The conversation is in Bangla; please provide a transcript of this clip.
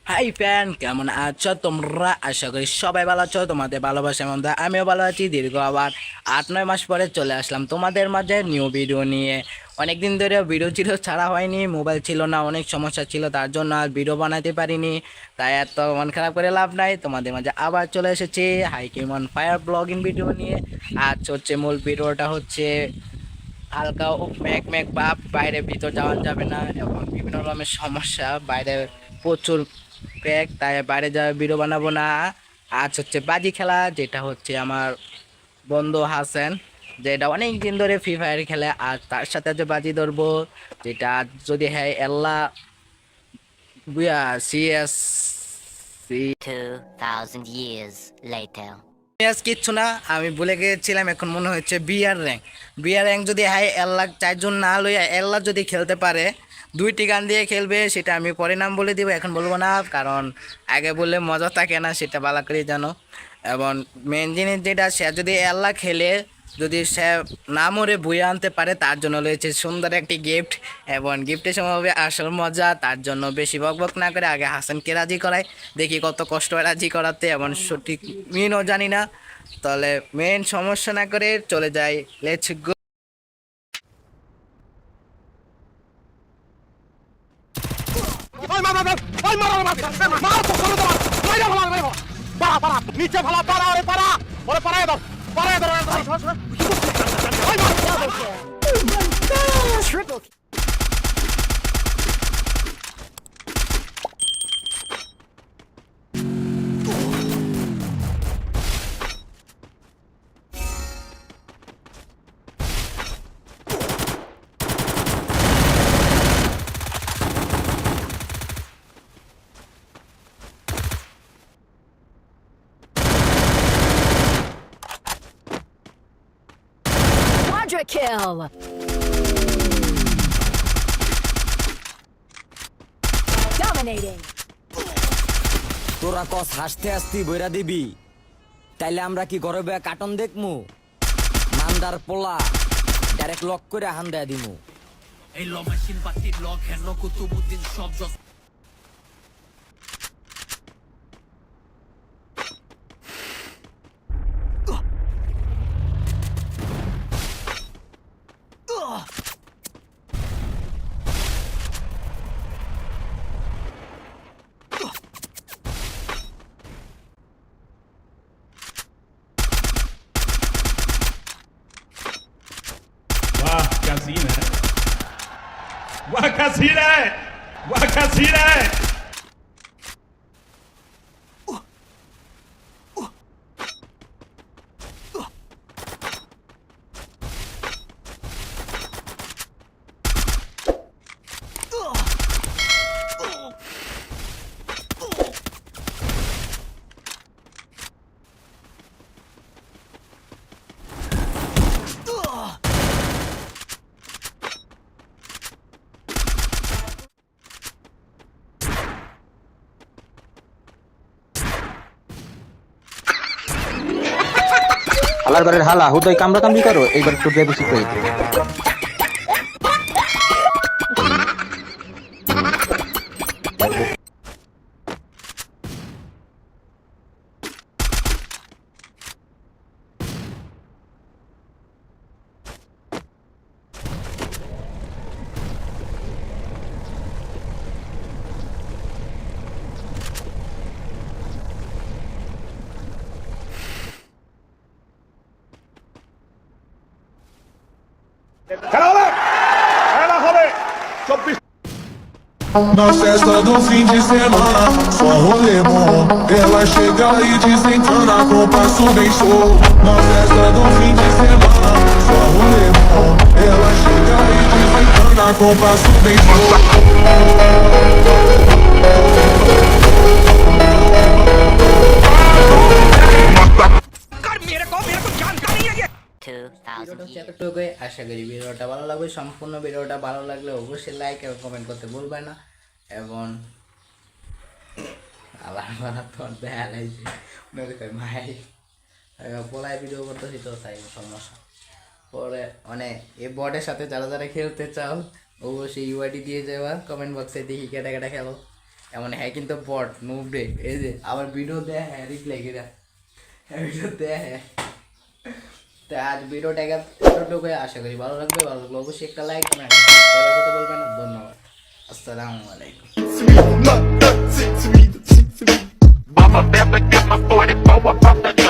হাই ফ্যান, কেমন আছো তোমরা? আশা করি সবাই ভালো আছো। তোমাদের ভালোবাসার মধ্যে আমিও ভালো আছি। দীর্ঘ আবার 8-9 মাস পরে চলে আসলাম তোমাদের মাঝে নিউ ভিডিও নিয়ে। অনেকদিন ধরে ভিডিও ছিল ছাড়া হয়নি, মোবাইল ছিল না, অনেক সমস্যা ছিল, তার জন্য আর ভিডিও বানাতে পারিনি। তাই এত মন খারাপ করে লাভ নাই, তোমাদের মাঝে আবার চলে এসেছি হাইকিমন ফায়ার ব্লগিং ভিডিও নিয়ে। আজ হচ্ছে মূল ভিডিওটা হচ্ছে হালকা মেঘ মেঘ ভাব, বাইরে ভিতর যাওয়া যাবে না এবং বিভিন্ন রকমের সমস্যা, বাইরে প্রচুর ক্র্যাক, তাই বাইরে যাওয়া ভিডিও বানাবো না। আজ হচ্ছে বাজি খেলা, যেটা হচ্ছে আমার বন্ধু হাসান, যেটা অনেক দিন ধরে ফ্রি ফায়ার খেলে, আর তার সাথে যে বাজি ধরবো, যেটা আজ যদি হ্যাঁ আল্লাহ বুয়া সিএস 2000 years later. আজ কিচ্ছু না, আমি ভুলে গিয়েছিলাম, এখন মনে হচ্ছে বিয়ার র্যাঙ্ক যদি হাই 1 লাখ 4 জন না লইয়া 1 লাখ যদি খেলতে পারে, 2টি গান দিয়ে খেলবে, সেটা আমি পরে নাম বলে দিব, এখন বলবো না, কারণ আগে বললে মজা থাকে না, সেটা ভালো করে জানো। এবং মেন জিনিস যেটা, সে যদি 1 লাখ খেলে, যদি সে না মরে বইয়ে আনতে পারে, তার জন্য রয়েছে সুন্দর একটি গিফট। এবং গিফটের সময় হবে আসল মজা, তার জন্য বেশি বকবক না করে আগে হাসানকে রাজি করাই, দেখি কত কষ্ট হয় রাজি করাতে, এবং সঠিক মিনও জানি না। তাহলে মেন সমস্যা না করে চলে যাই, লেটস গো। নিচে ভালা পারা ওরে পারা ওরে পারায় দাও পারায় দাও Triple. Quadra kill. Dominating. তোরা কস হাসতে হাসতে বইরা দিবি, তাইলে আমরা কি গরবে কার্টন দেখমু? মান্দার পোলা ডাইরেক্ট লক করে হান্দায় দিমু। এই ল মেশিন পাতি ল খেন কুতুবুদ্দিন সব যত वाह क्या सीन है वाह क्या सीन है वाह क्या सीन है হালার ঘরের হালা হুদয় কামড়া কামড়ি করো, এইবার একটু দিয়ে বেশি করে খেলা হবে খেলা হবে 24 Na festa do fim de semana, só rolê bom. Ela chega e desentana com passo bem show. Na festa do fim de semana, só rolê bom. Ela chega e desentana com passo bem show. এতটুকুই আশা করি ভিডিওটা ভালো লাগবে। সম্পূর্ণ ভিডিওটা ভালো লাগলে অবশ্যই লাইক এবং কমেন্ট করতে ভুলবে না। এবং আবার তোমার দেখা লাগছে ভাই পোলায় ভিডিও করতেছি তো, তাই সমস্যা। পরে মানে এই বটের সাথে যারা যারা খেলতে চাও অবশ্যই ইউআইডি দিয়ে যাওয়া কমেন্ট বক্সে দেখি কেটা কেটা খেলো। এমন হ্যাঁ কিন্তু বট নুব রে, এই যে আবার ভিডিও দেয় হ্যাঁ রিপ্লাই করে ভিডিও দেয় হ্যাঁ। তো আজ ভিডিওটা এতটুকু, আশা করি ভালো লাগবে। ভালো লাগলে অবশ্যই একটা লাইক করবেন, কথা বলবেন না। ধন্যবাদ, আসসালামু আলাইকুম। Mama, never get my 44 up the